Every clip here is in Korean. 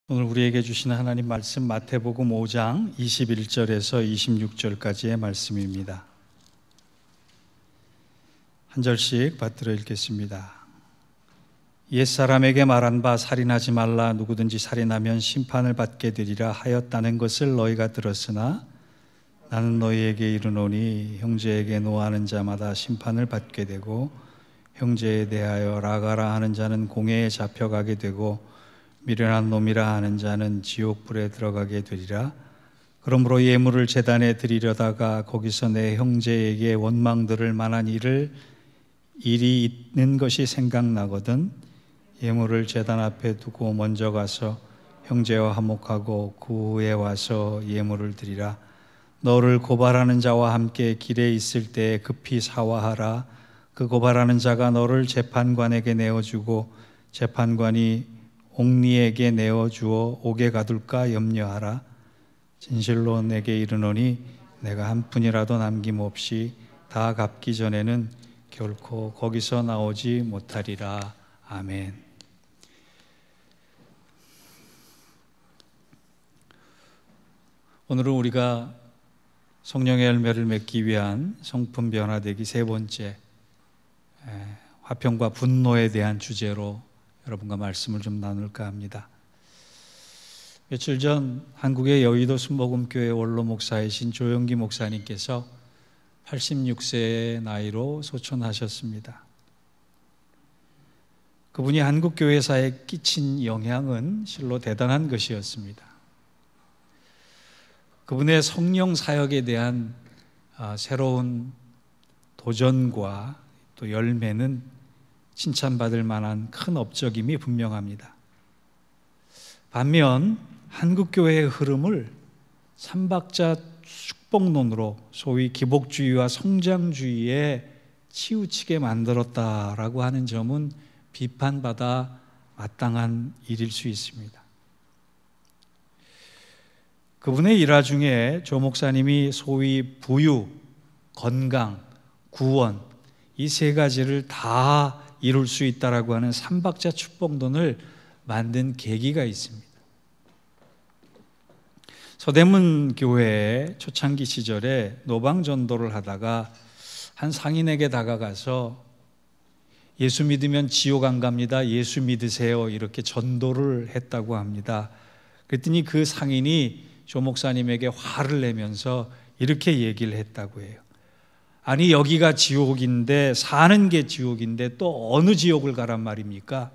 오늘 우리에게 주시는 하나님 말씀 마태복음 5장 21절에서 26절까지의 말씀입니다. 한 절씩 받들어 읽겠습니다. 옛사람에게 말한 바 살인하지 말라, 누구든지 살인하면 심판을 받게 되리라 하였다는 것을 너희가 들었으나 나는 너희에게 이르노니 형제에게 노하는 자마다 심판을 받게 되고 형제에 대하여 라가라 하는 자는 공회에 잡혀가게 되고 미련한 놈이라 하는 자는 지옥불에 들어가게 되리라. 그러므로 예물을 제단에 드리려다가 거기서 내 형제에게 원망 들을 만한 일이 있는 것이 생각나거든 예물을 제단 앞에 두고 먼저 가서 형제와 화목하고 그 후에 와서 예물을 드리라. 너를 고발하는 자와 함께 길에 있을 때 급히 사화하라. 그 고발하는 자가 너를 재판관에게 내어주고 재판관이 옥리에게 내어주어 옥에 가둘까 염려하라. 진실로 내게 이르노니 내가 한 푼이라도 남김없이 다 갚기 전에는 결코 거기서 나오지 못하리라. 아멘. 오늘은 우리가 성령의 열매를 맺기 위한 성품 변화되기 세 번째 화평과 분노에 대한 주제로 여러분과 말씀을 좀 나눌까 합니다. 며칠 전 한국의 여의도 순복음교회 원로 목사이신 조영기 목사님께서 86세의 나이로 소천하셨습니다. 그분이 한국 교회사에 끼친 영향은 실로 대단한 것이었습니다. 그분의 성령 사역에 대한 새로운 도전과 또 열매는 칭찬받을 만한 큰 업적임이 분명합니다. 반면 한국교회의 흐름을 삼박자 축복론으로 소위 기복주의와 성장주의에 치우치게 만들었다라고 하는 점은 비판받아 마땅한 일일 수 있습니다. 그분의 일화 중에 조 목사님이 소위 부유, 건강, 구원 이 세 가지를 다 이룰 수 있다라고 하는 삼박자 축복론을 만든 계기가 있습니다. 서대문 교회의 초창기 시절에 노방 전도를 하다가 한 상인에게 다가가서 예수 믿으면 지옥 안 갑니다. 예수 믿으세요. 이렇게 전도를 했다고 합니다. 그랬더니 그 상인이 조 목사님에게 화를 내면서 이렇게 얘기를 했다고 해요. 아니 여기가 지옥인데 사는 게 지옥인데 또 어느 지옥을 가란 말입니까?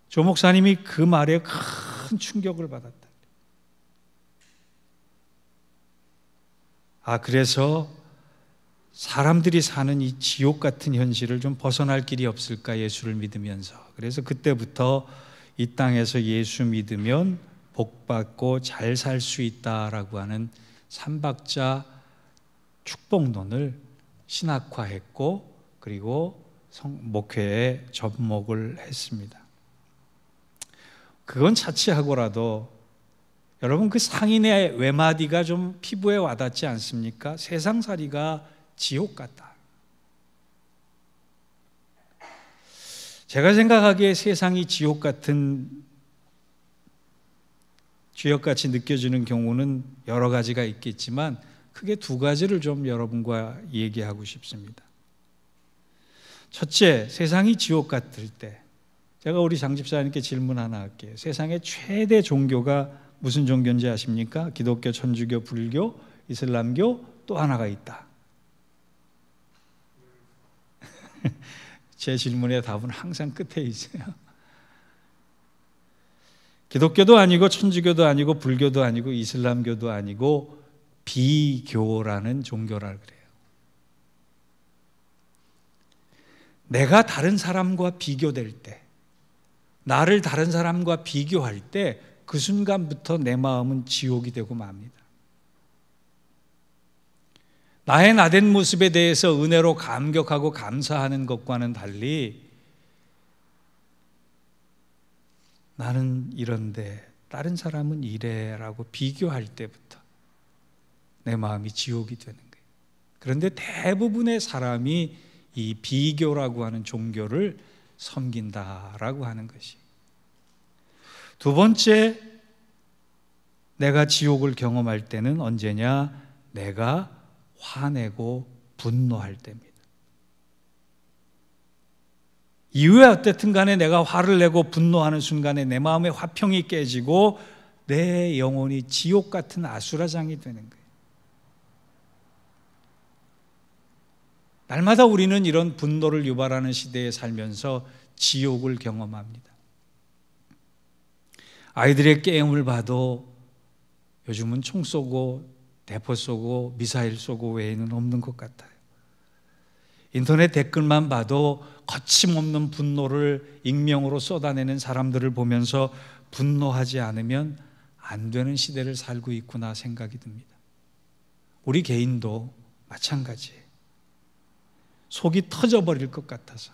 조 목사님이 그 말에 큰 충격을 받았다. 그래서 사람들이 사는 이 지옥 같은 현실을 좀 벗어날 길이 없을까 예수를 믿으면서. 그래서 그때부터 이 땅에서 예수 믿으면 복받고 잘 살 수 있다라고 하는 삼박자 축복론을 신학화했고 그리고 목회에 접목을 했습니다. 그건 차치하고라도 여러분 그 상인의 외마디가 좀 피부에 와닿지 않습니까? 세상살이가 지옥 같다. 제가 생각하기에 세상이 지옥 같은 지옥같이 느껴지는 경우는 여러 가지가 있겠지만 크게 두 가지를 좀 여러분과 얘기하고 싶습니다. 첫째, 세상이 지옥 같을 때 제가 우리 장 집사님께 질문 하나 할게요. 세상의 최대 종교가 무슨 종교인지 아십니까? 기독교, 천주교, 불교, 이슬람교 또 하나가 있다. 제 질문의 답은 항상 끝에 있어요. 기독교도 아니고 천주교도 아니고 불교도 아니고 이슬람교도 아니고 비교라는 종교라 그래요. 내가 다른 사람과 비교될 때, 나를 다른 사람과 비교할 때 그 순간부터 내 마음은 지옥이 되고 맙니다. 나의 나된 모습에 대해서 은혜로 감격하고 감사하는 것과는 달리 나는 이런데 다른 사람은 이래라고 비교할 때부터 내 마음이 지옥이 되는 거예요. 그런데 대부분의 사람이 이 비교라고 하는 종교를 섬긴다라고 하는 것이 두 번째, 내가 지옥을 경험할 때는 언제냐? 내가 화내고 분노할 때입니다. 이후에 어쨌든 간에 내가 화를 내고 분노하는 순간에 내 마음의 화평이 깨지고 내 영혼이 지옥 같은 아수라장이 되는 거예요. 날마다 우리는 이런 분노를 유발하는 시대에 살면서 지옥을 경험합니다. 아이들의 게임을 봐도 요즘은 총 쏘고 대포 쏘고 미사일 쏘고 외에는 없는 것 같아요. 인터넷 댓글만 봐도 거침없는 분노를 익명으로 쏟아내는 사람들을 보면서 분노하지 않으면 안 되는 시대를 살고 있구나 생각이 듭니다. 우리 개인도 마찬가지예요. 속이 터져버릴 것 같아서,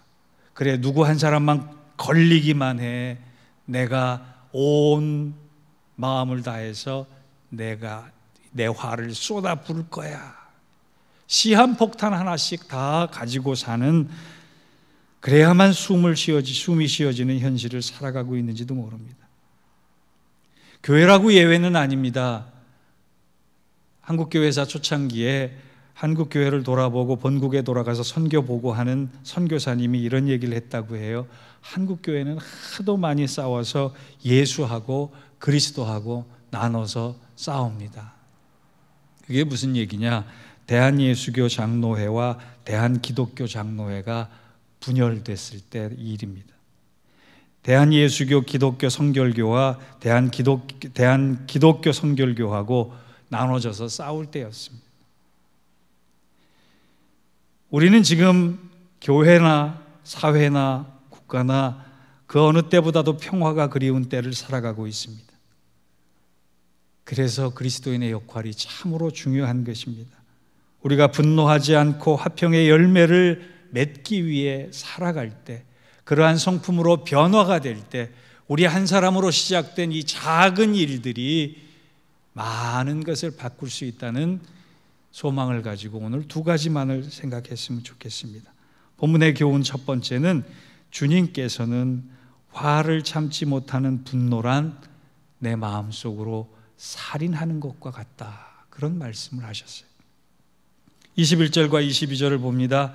그래 누구 한 사람만 걸리기만 해 내가 온 마음을 다해서 내가 내 화를 쏟아 부을 거야. 시한폭탄 하나씩 다 가지고 사는, 그래야만 숨이 쉬어지는 현실을 살아가고 있는지도 모릅니다. 교회라고 예외는 아닙니다. 한국교회사 초창기에 한국교회를 돌아보고 본국에 돌아가서 선교 보고하는 선교사님이 이런 얘기를 했다고 해요. 한국교회는 하도 많이 싸워서 예수하고 그리스도하고 나눠서 싸웁니다. 그게 무슨 얘기냐? 대한예수교 장로회와 대한기독교 장로회가 분열됐을 때 일입니다. 대한예수교 기독교 성결교와 대한기독교 성결교하고 나눠져서 싸울 때였습니다. 우리는 지금 교회나 사회나 국가나 그 어느 때보다도 평화가 그리운 때를 살아가고 있습니다. 그래서 그리스도인의 역할이 참으로 중요한 것입니다. 우리가 분노하지 않고 화평의 열매를 맺기 위해 살아갈 때, 그러한 성품으로 변화가 될 때, 우리 한 사람으로 시작된 이 작은 일들이 많은 것을 바꿀 수 있다는 소망을 가지고 오늘 두 가지만을 생각했으면 좋겠습니다. 본문의 교훈 첫 번째는 주님께서는 화를 참지 못하는 분노란 내 마음속으로 살인하는 것과 같다, 그런 말씀을 하셨어요. 21절과 22절을 봅니다.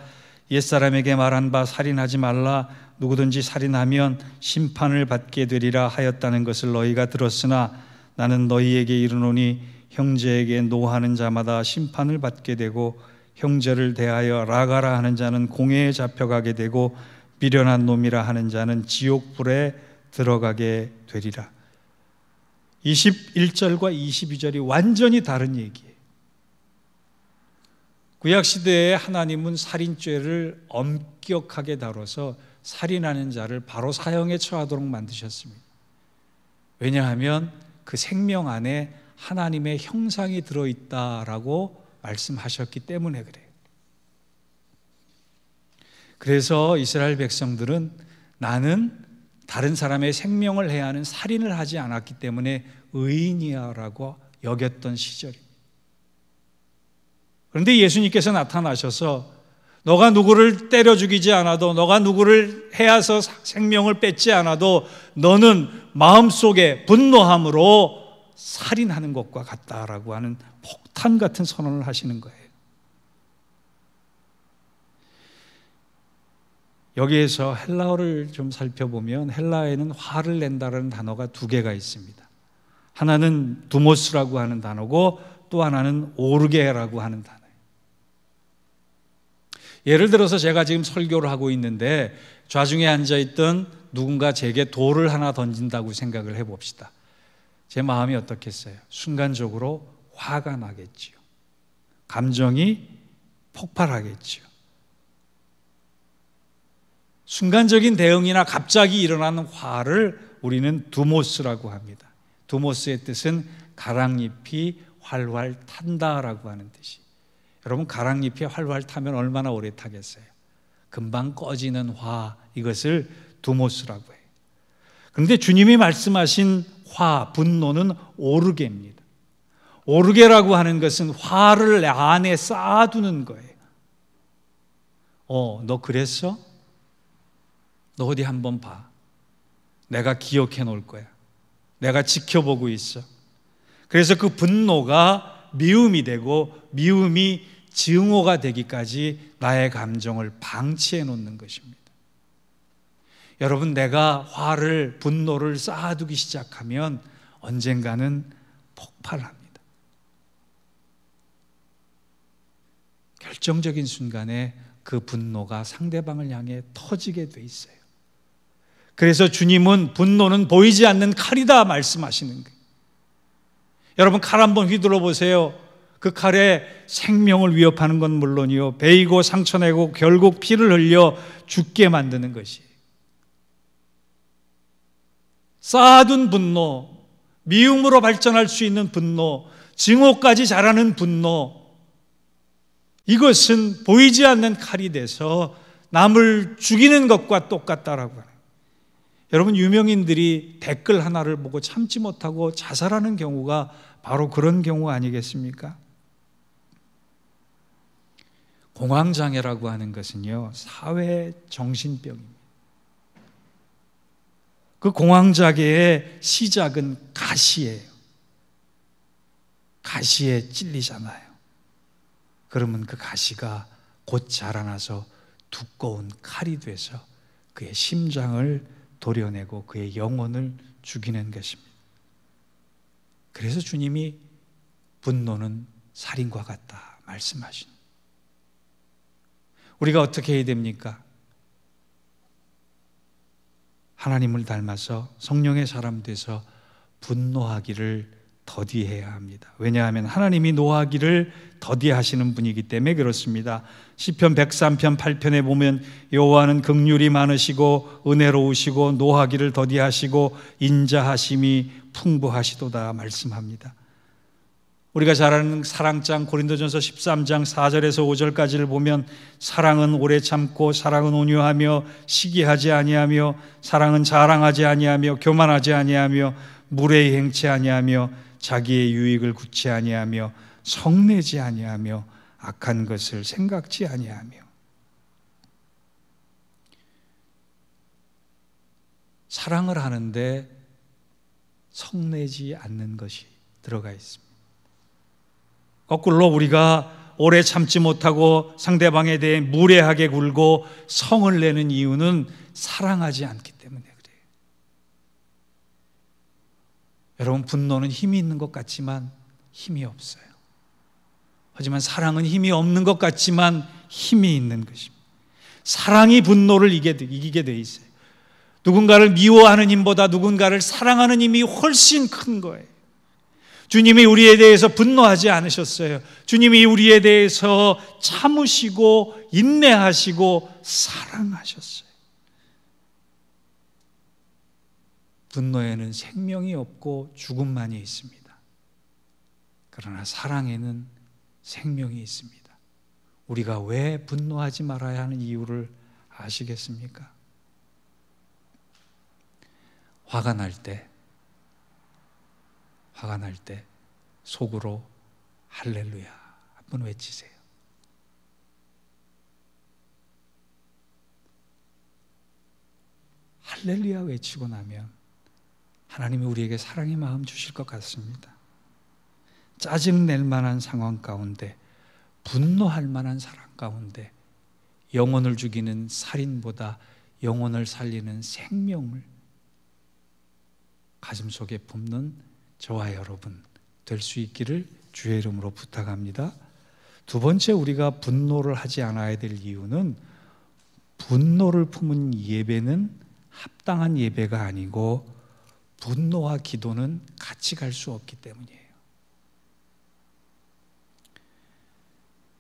옛사람에게 말한 바 살인하지 말라, 누구든지 살인하면 심판을 받게 되리라 하였다는 것을 너희가 들었으나 나는 너희에게 이르노니 형제에게 노하는 자마다 심판을 받게 되고 형제를 대하여 라가라 하는 자는 공회에 잡혀가게 되고 미련한 놈이라 하는 자는 지옥불에 들어가게 되리라. 21절과 22절이 완전히 다른 얘기예요. 구약시대에 하나님은 살인죄를 엄격하게 다뤄서 살인하는 자를 바로 사형에 처하도록 만드셨습니다. 왜냐하면 그 생명 안에 하나님의 형상이 들어있다라고 말씀하셨기 때문에 그래요. 그래서 이스라엘 백성들은 나는 다른 사람의 생명을 해야 하는 살인을 하지 않았기 때문에 의인이야라고 여겼던 시절입니다. 그런데 예수님께서 나타나셔서 너가 누구를 때려 죽이지 않아도, 너가 누구를 해야서 생명을 뺏지 않아도 너는 마음속에 분노함으로 살인하는 것과 같다라고 하는 폭탄 같은 선언을 하시는 거예요. 여기에서 헬라어를 좀 살펴보면 헬라어에는 화를 낸다라는 단어가 두 개가 있습니다. 하나는 두모스라고 하는 단어고 또 하나는 오르게라고 하는 단어예요. 예를 들어서 제가 지금 설교를 하고 있는데 좌중에 앉아있던 누군가 제게 돌을 하나 던진다고 생각을 해봅시다. 제 마음이 어떻겠어요? 순간적으로 화가 나겠지요. 감정이 폭발하겠지요. 순간적인 대응이나 갑자기 일어나는 화를 우리는 두모스라고 합니다. 두모스의 뜻은 가랑잎이 활활 탄다라고 하는 뜻이. 여러분, 가랑잎이 활활 타면 얼마나 오래 타겠어요? 금방 꺼지는 화, 이것을 두모스라고 해요. 그런데 주님이 말씀하신 화, 분노는 오르게입니다. 오르게라고 하는 것은 화를 내 안에 쌓아두는 거예요. 너 그랬어? 너 어디 한번 봐. 내가 기억해 놓을 거야. 내가 지켜보고 있어. 그래서 그 분노가 미움이 되고 미움이 증오가 되기까지 나의 감정을 방치해 놓는 것입니다. 여러분, 내가 화를, 분노를 쌓아두기 시작하면 언젠가는 폭발합니다. 결정적인 순간에 그 분노가 상대방을 향해 터지게 돼 있어요. 그래서 주님은 분노는 보이지 않는 칼이다 말씀하시는 거예요. 여러분, 칼 한번 휘둘러 보세요. 그 칼에 생명을 위협하는 건 물론이요, 베이고 상처내고 결국 피를 흘려 죽게 만드는 것이에요. 쌓아둔 분노, 미움으로 발전할 수 있는 분노, 증오까지 자라는 분노, 이것은 보이지 않는 칼이 돼서 남을 죽이는 것과 똑같다라고 하는. 여러분, 유명인들이 댓글 하나를 보고 참지 못하고 자살하는 경우가 바로 그런 경우 아니겠습니까? 공황장애라고 하는 것은요, 사회 정신병입니다. 그 공황장애의 시작은 가시예요. 가시에 찔리잖아요. 그러면 그 가시가 곧 자라나서 두꺼운 칼이 돼서 그의 심장을 도려내고 그의 영혼을 죽이는 것입니다. 그래서 주님이 분노는 살인과 같다 말씀하신. 우리가 어떻게 해야 됩니까? 하나님을 닮아서 성령의 사람 돼서 분노하기를 더디해야 합니다. 왜냐하면 하나님이 노하기를 더디하시는 분이기 때문에 그렇습니다. 시편 103편 8편에 보면 여호와는 긍휼이 많으시고 은혜로우시고 노하기를 더디하시고 인자하심이 풍부하시도다 말씀합니다. 우리가 잘 아는 사랑장 고린도전서 13장 4절에서 5절까지를 보면 사랑은 오래 참고 사랑은 온유하며 시기하지 아니하며 사랑은 자랑하지 아니하며 교만하지 아니하며 무례히 행치 아니하며 자기의 유익을 굳지 아니하며 성내지 아니하며 악한 것을 생각지 아니하며. 사랑을 하는데 성내지 않는 것이 들어가 있습니다. 거꾸로 우리가 오래 참지 못하고 상대방에 대해 무례하게 굴고 성을 내는 이유는 사랑하지 않기 때문에 그래요. 여러분, 분노는 힘이 있는 것 같지만 힘이 없어요. 하지만 사랑은 힘이 없는 것 같지만 힘이 있는 것입니다. 사랑이 분노를 이기게 돼 있어요. 누군가를 미워하는 힘보다 누군가를 사랑하는 힘이 훨씬 큰 거예요. 주님이 우리에 대해서 분노하지 않으셨어요. 주님이 우리에 대해서 참으시고 인내하시고 사랑하셨어요. 분노에는 생명이 없고 죽음만이 있습니다. 그러나 사랑에는 생명이 있습니다. 우리가 왜 분노하지 말아야 하는 이유를 아시겠습니까? 화가 날 때 속으로 할렐루야 한번 외치세요. 할렐루야 외치고 나면 하나님이 우리에게 사랑의 마음 주실 것 같습니다. 짜증낼 만한 상황 가운데, 분노할 만한 상황 가운데 영혼을 죽이는 살인보다 영혼을 살리는 생명을 가슴속에 품는 저와 여러분 될 수 있기를 주의 이름으로 부탁합니다. 두 번째, 우리가 분노를 하지 않아야 될 이유는 분노를 품은 예배는 합당한 예배가 아니고 분노와 기도는 같이 갈 수 없기 때문이에요.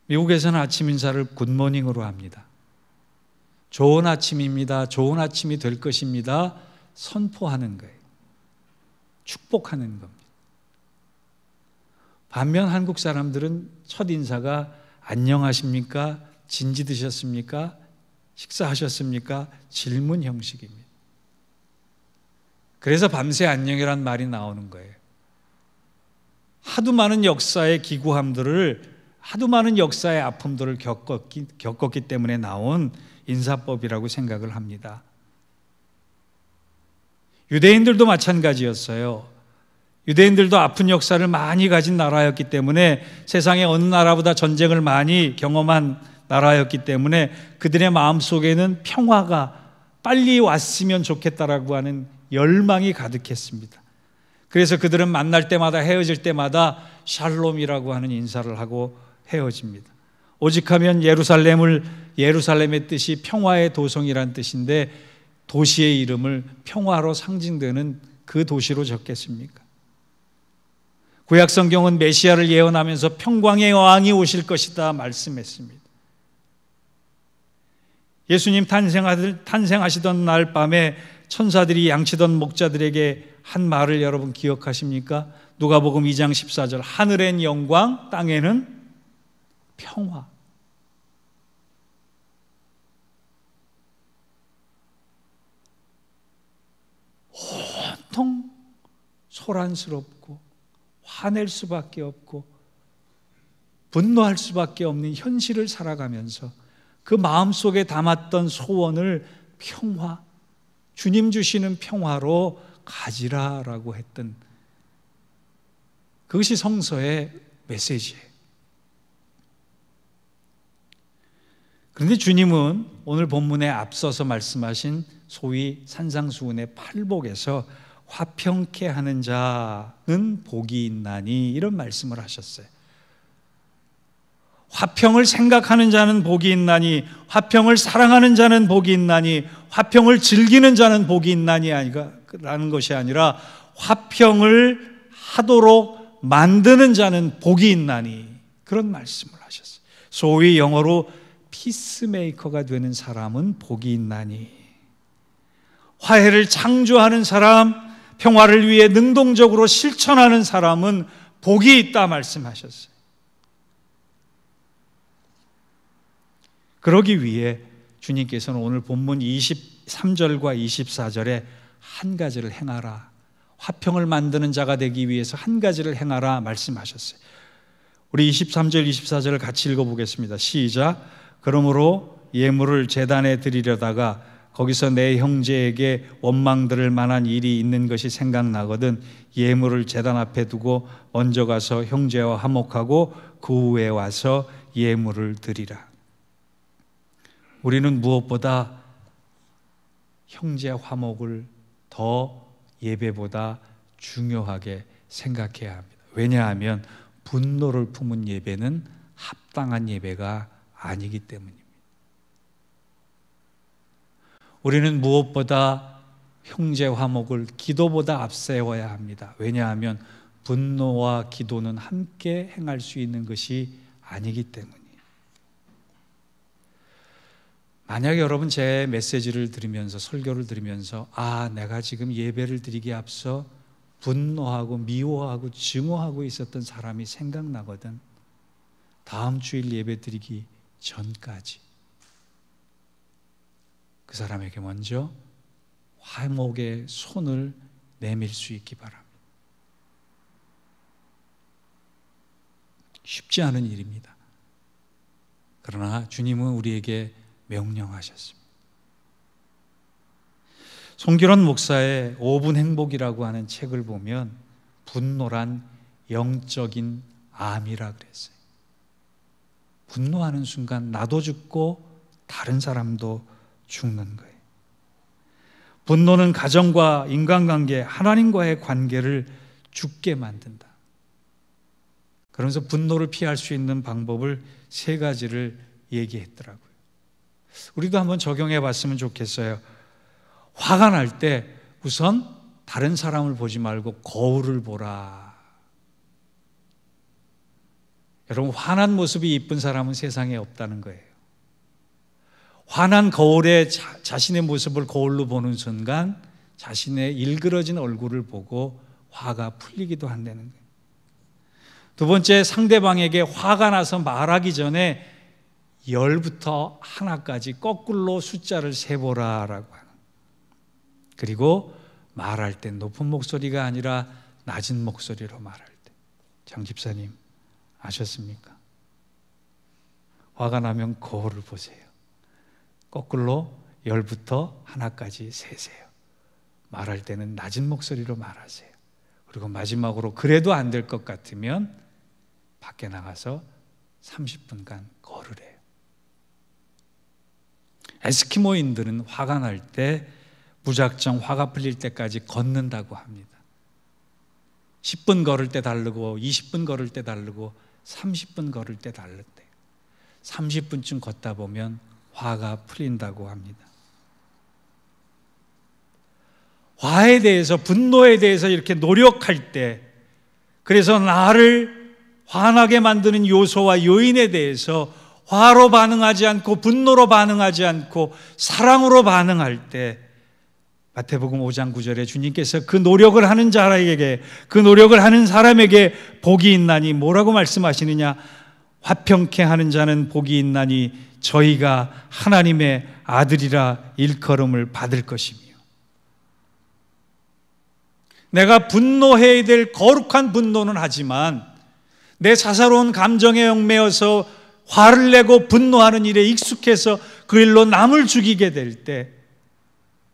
미국에서는 아침 인사를 굿모닝으로 합니다. 좋은 아침입니다. 좋은 아침이 될 것입니다. 선포하는 거예요. 축복하는 겁니다. 반면 한국 사람들은 첫 인사가 안녕하십니까? 진지 드셨습니까? 식사하셨습니까? 질문 형식입니다. 그래서 밤새 안녕이란 말이 나오는 거예요. 하도 많은 역사의 기구함들을, 하도 많은 역사의 아픔들을 겪었기 때문에 나온 인사법이라고 생각을 합니다. 유대인들도 마찬가지였어요. 유대인들도 아픈 역사를 많이 가진 나라였기 때문에, 세상의 어느 나라보다 전쟁을 많이 경험한 나라였기 때문에 그들의 마음속에는 평화가 빨리 왔으면 좋겠다라고 하는 열망이 가득했습니다. 그래서 그들은 만날 때마다, 헤어질 때마다 샬롬이라고 하는 인사를 하고 헤어집니다. 오직하면 예루살렘의 뜻이 평화의 도성이란 뜻인데, 도시의 이름을 평화로 상징되는 그 도시로 적겠습니까? 구약 성경은 메시아를 예언하면서 평강의 왕이 오실 것이다 말씀했습니다. 예수님 탄생하시던 날 밤에 천사들이 양치던 목자들에게 한 말을 여러분 기억하십니까? 누가복음 2장 14절, 하늘엔 영광, 땅에는 평화. 온통 소란스럽고 화낼 수밖에 없고 분노할 수밖에 없는 현실을 살아가면서 그 마음속에 담았던 소원을 평화, 주님 주시는 평화로 가지라라고 했던, 그것이 성서의 메시지예요. 그런데 주님은 오늘 본문에 앞서서 말씀하신 소위 산상수훈의 팔복에서 화평케 하는 자는 복이 있나니, 이런 말씀을 하셨어요. 화평을 생각하는 자는 복이 있나니, 화평을 사랑하는 자는 복이 있나니, 화평을 즐기는 자는 복이 있나니 라는 것이 아니라, 화평을 하도록 만드는 자는 복이 있나니, 그런 말씀을 하셨어요. 소위 영어로 피스메이커가 되는 사람은 복이 있나니, 화해를 창조하는 사람, 평화를 위해 능동적으로 실천하는 사람은 복이 있다 말씀하셨어요. 그러기 위해 주님께서는 오늘 본문 23절과 24절에 한 가지를 행하라, 화평을 만드는 자가 되기 위해서 한 가지를 행하라 말씀하셨어요. 우리 23절 24절을 같이 읽어보겠습니다. 시작. 그러므로 예물을 제단에 드리려다가 거기서 내 형제에게 원망 들을 만한 일이 있는 것이 생각나거든 예물을 제단 앞에 두고 먼저 가서 형제와 화목하고 그 후에 와서 예물을 드리라. 우리는 무엇보다 형제 화목을 더 예배보다 중요하게 생각해야 합니다. 왜냐하면 분노를 품은 예배는 합당한 예배가 아니기 때문입니다. 우리는 무엇보다 형제 화목을 기도보다 앞세워야 합니다. 왜냐하면 분노와 기도는 함께 행할 수 있는 것이 아니기 때문이에요. 만약 여러분 제 메시지를 들으면서, 설교를 들으면서 내가 지금 예배를 드리기에 앞서 분노하고 미워하고 증오하고 있었던 사람이 생각나거든, 다음 주일 예배 드리기 전까지 그 사람에게 먼저 화목의 손을 내밀 수 있기 바랍니다. 쉽지 않은 일입니다. 그러나 주님은 우리에게 명령하셨습니다. 송기론 목사의 5분 행복이라고 하는 책을 보면 분노란 영적인 암이라 그랬어요. 분노하는 순간 나도 죽고 다른 사람도 죽는 거예요. 분노는 가정과 인간관계, 하나님과의 관계를 죽게 만든다. 그러면서 분노를 피할 수 있는 방법을 3가지를 얘기했더라고요. 우리도 한번 적용해 봤으면 좋겠어요. 화가 날 때 우선 다른 사람을 보지 말고 거울을 보라. 여러분, 화난 모습이 이쁜 사람은 세상에 없다는 거예요. 화난 거울에 자신의 모습을 거울로 보는 순간 자신의 일그러진 얼굴을 보고 화가 풀리기도 한다는 거예요. 2번째, 상대방에게 화가 나서 말하기 전에 10부터 1까지 거꾸로 숫자를 세보라라고 하는. 그리고 말할 때 높은 목소리가 아니라 낮은 목소리로 말할 때. 장 집사님 아셨습니까? 화가 나면 거울을 보세요. 거꾸로 10부터 1까지 세세요. 말할 때는 낮은 목소리로 말하세요. 그리고 마지막으로 그래도 안 될 것 같으면 밖에 나가서 30분간 걸으래요. 에스키모인들은 화가 날 때 무작정 화가 풀릴 때까지 걷는다고 합니다. 10분 걸을 때 다르고 20분 걸을 때 다르고 30분 걸을 때 다르대. 30분쯤 걷다 보면 화가 풀린다고 합니다. 화에 대해서, 분노에 대해서 이렇게 노력할 때, 그래서 나를 화나게 만드는 요소와 요인에 대해서 화로 반응하지 않고 분노로 반응하지 않고 사랑으로 반응할 때, 마태복음 5장 9절에 주님께서 그 노력을 하는 자에게, 그 노력을 하는 사람에게 복이 있나니 뭐라고 말씀하시느냐? 화평케 하는 자는 복이 있나니 저희가 하나님의 아들이라 일컬음을 받을 것이며. 내가 분노해야 될 거룩한 분노는 하지만 내 사사로운 감정에 얽매여서 화를 내고 분노하는 일에 익숙해서 그 일로 남을 죽이게 될 때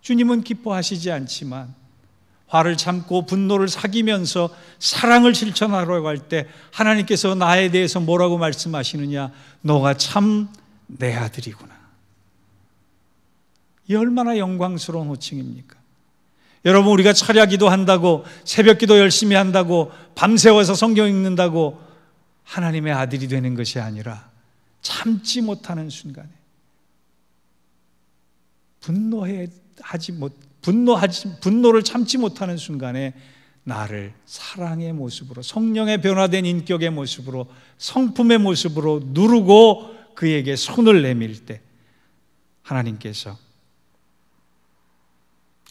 주님은 기뻐하시지 않지만, 화를 참고 분노를 사귀면서 사랑을 실천하려고 할 때 하나님께서 나에 대해서 뭐라고 말씀하시느냐? 너가 참 내 아들이구나. 이 얼마나 영광스러운 호칭입니까? 여러분, 우리가 철야기도 한다고, 새벽기도 열심히 한다고, 밤새워서 성경 읽는다고 하나님의 아들이 되는 것이 아니라 참지 못하는 순간에, 분노를 참지 못하는 순간에 나를 사랑의 모습으로, 성령의 변화된 인격의 모습으로, 성품의 모습으로 누르고 그에게 손을 내밀 때 하나님께서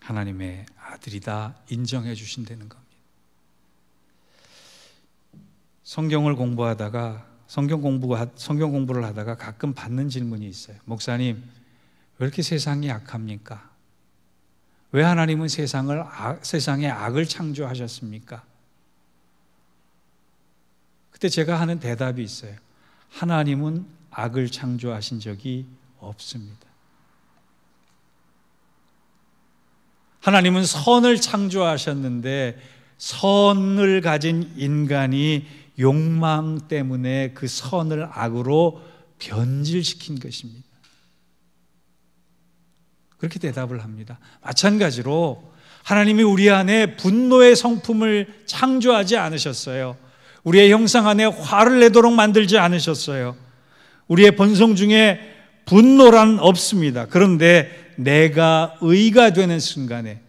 하나님의 아들이다 인정해 주신다는 겁니다. 성경 공부를 하다가 가끔 받는 질문이 있어요. 목사님, 왜 이렇게 세상이 약합니까? 왜 하나님은 세상에 악을 창조하셨습니까? 그때 제가 하는 대답이 있어요. 하나님은 악을 창조하신 적이 없습니다. 하나님은 선을 창조하셨는데 선을 가진 인간이 욕망 때문에 그 선을 악으로 변질시킨 것입니다. 그렇게 대답을 합니다. 마찬가지로 하나님이 우리 안에 분노의 성품을 창조하지 않으셨어요. 우리의 형상 안에 화를 내도록 만들지 않으셨어요. 우리의 본성 중에 분노란 없습니다. 그런데 내가 의가 되는 순간에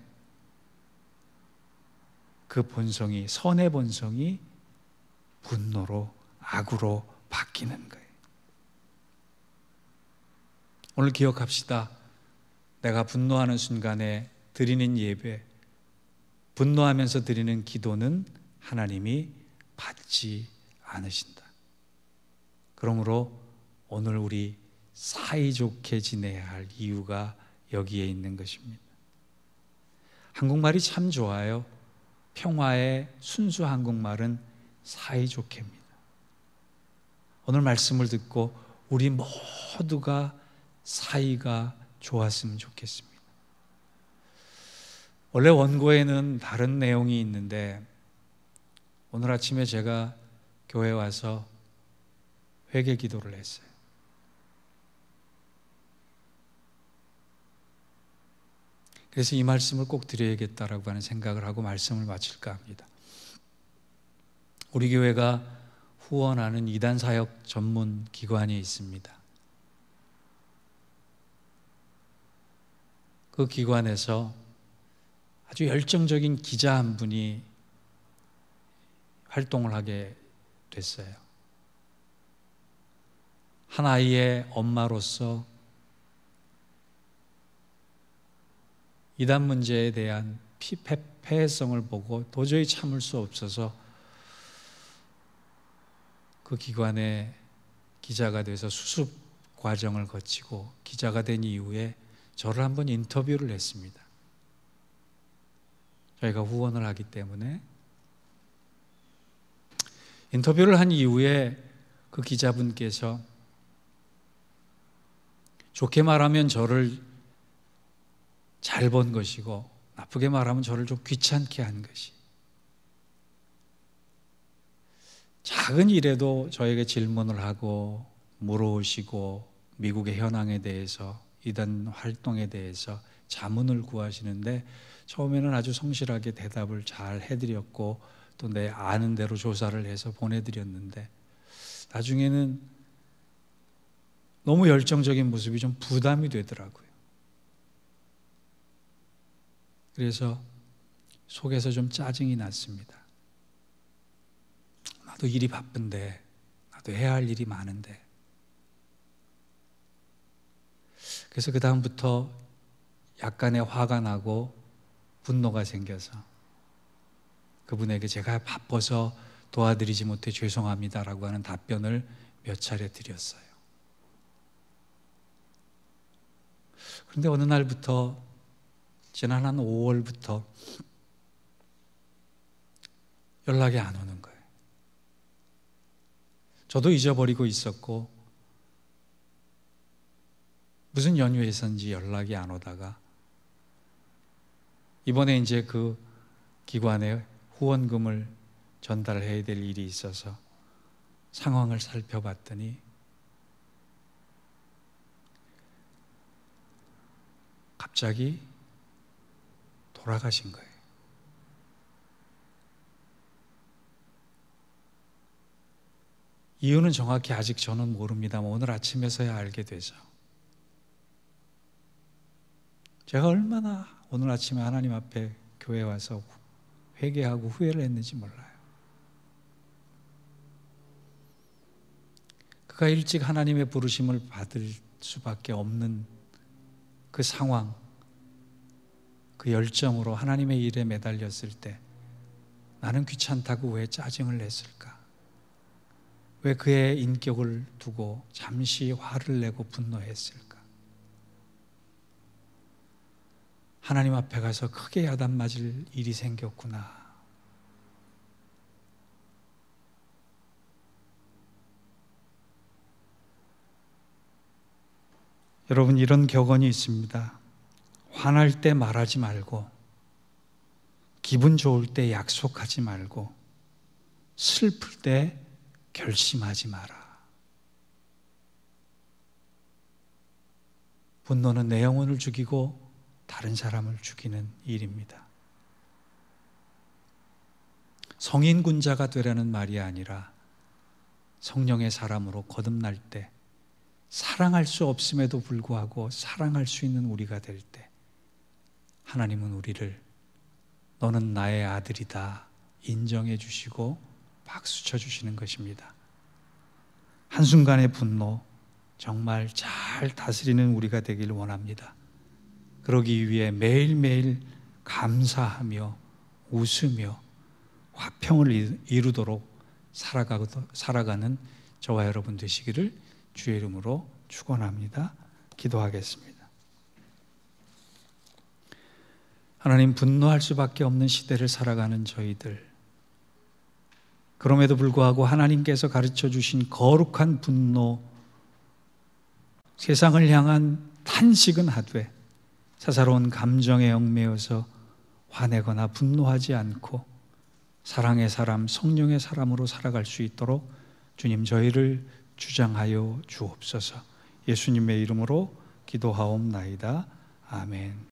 그 본성이, 선의 본성이 분노로, 악으로 바뀌는 거예요. 오늘 기억합시다. 내가 분노하는 순간에 드리는 예배, 분노하면서 드리는 기도는 하나님이 받지 않으신다. 그러므로 오늘 우리 사이좋게 지내야 할 이유가 여기에 있는 것입니다. 한국말이 참 좋아요. 평화의 순수 한국말은 사이좋게입니다. 오늘 말씀을 듣고 우리 모두가 사이가 좋았으면 좋겠습니다. 원래 원고에는 다른 내용이 있는데 오늘 아침에 제가 교회 와서 회개 기도를 했어요. 그래서 이 말씀을 꼭 드려야겠다라고 하는 생각을 하고 말씀을 마칠까 합니다. 우리 교회가 후원하는 이단 사역 전문 기관이 있습니다. 그 기관에서 아주 열정적인 기자 한 분이 활동을 하게 됐어요. 한 아이의 엄마로서 이단 문제에 대한 폐해성을 보고 도저히 참을 수 없어서 그 기관에 기자가 돼서 수습 과정을 거치고 기자가 된 이후에 저를 한번 인터뷰를 했습니다. 저희가 후원을 하기 때문에 인터뷰를 한 이후에 그 기자분께서 좋게 말하면 저를 잘 본 것이고 나쁘게 말하면 저를 좀 귀찮게 한 것이, 작은 일에도 저에게 질문을 하고 물어오시고 미국의 현황에 대해서, 이단 활동에 대해서 자문을 구하시는데, 처음에는 아주 성실하게 대답을 잘 해드렸고 또 내 아는 대로 조사를 해서 보내드렸는데, 나중에는 너무 열정적인 모습이 좀 부담이 되더라고요. 그래서 속에서 좀 짜증이 났습니다. 나도 일이 바쁜데, 나도 해야 할 일이 많은데. 그래서 그 다음부터 약간의 화가 나고 분노가 생겨서 그분에게 제가 바빠서 도와드리지 못해 죄송합니다라고 하는 답변을 몇 차례 드렸어요. 그런데 어느 날부터, 지난 한 5월부터 연락이 안 오는 거예요. 저도 잊어버리고 있었고 무슨 연유에서인지 연락이 안 오다가 이번에 이제 그 기관에 후원금을 전달해야 될 일이 있어서 상황을 살펴봤더니 갑자기 돌아가신 거예요. 이유는 정확히 아직 저는 모릅니다만 오늘 아침에서야 알게 되죠. 제가 얼마나 오늘 아침에 하나님 앞에 교회에 와서 회개하고 후회를 했는지 몰라요. 그가 일찍 하나님의 부르심을 받을 수밖에 없는 그 상황, 그 열정으로 하나님의 일에 매달렸을 때 나는 귀찮다고 왜 짜증을 냈을까? 왜 그의 인격을 두고 잠시 화를 내고 분노했을까? 하나님 앞에 가서 크게 야단 맞을 일이 생겼구나. 여러분, 이런 격언이 있습니다. 화날 때 말하지 말고, 기분 좋을 때 약속하지 말고, 슬플 때 결심하지 마라. 분노는 내 영혼을 죽이고 다른 사람을 죽이는 일입니다. 성인군자가 되라는 말이 아니라 성령의 사람으로 거듭날 때, 사랑할 수 없음에도 불구하고 사랑할 수 있는 우리가 될 때 하나님은 우리를 너는 나의 아들이다 인정해 주시고 박수 쳐 주시는 것입니다. 한순간의 분노 정말 잘 다스리는 우리가 되기를 원합니다. 그러기 위해 매일매일 감사하며 웃으며 화평을 이루도록 살아가는 저와 여러분 되시기를 주의 이름으로 축원합니다. 기도하겠습니다. 하나님, 분노할 수밖에 없는 시대를 살아가는 저희들, 그럼에도 불구하고 하나님께서 가르쳐 주신 거룩한 분노, 세상을 향한 탄식은 하되 사사로운 감정에 얽매여서 화내거나 분노하지 않고 사랑의 사람, 성령의 사람으로 살아갈 수 있도록 주님 저희를 주장하여 주옵소서. 예수님의 이름으로 기도하옵나이다. 아멘.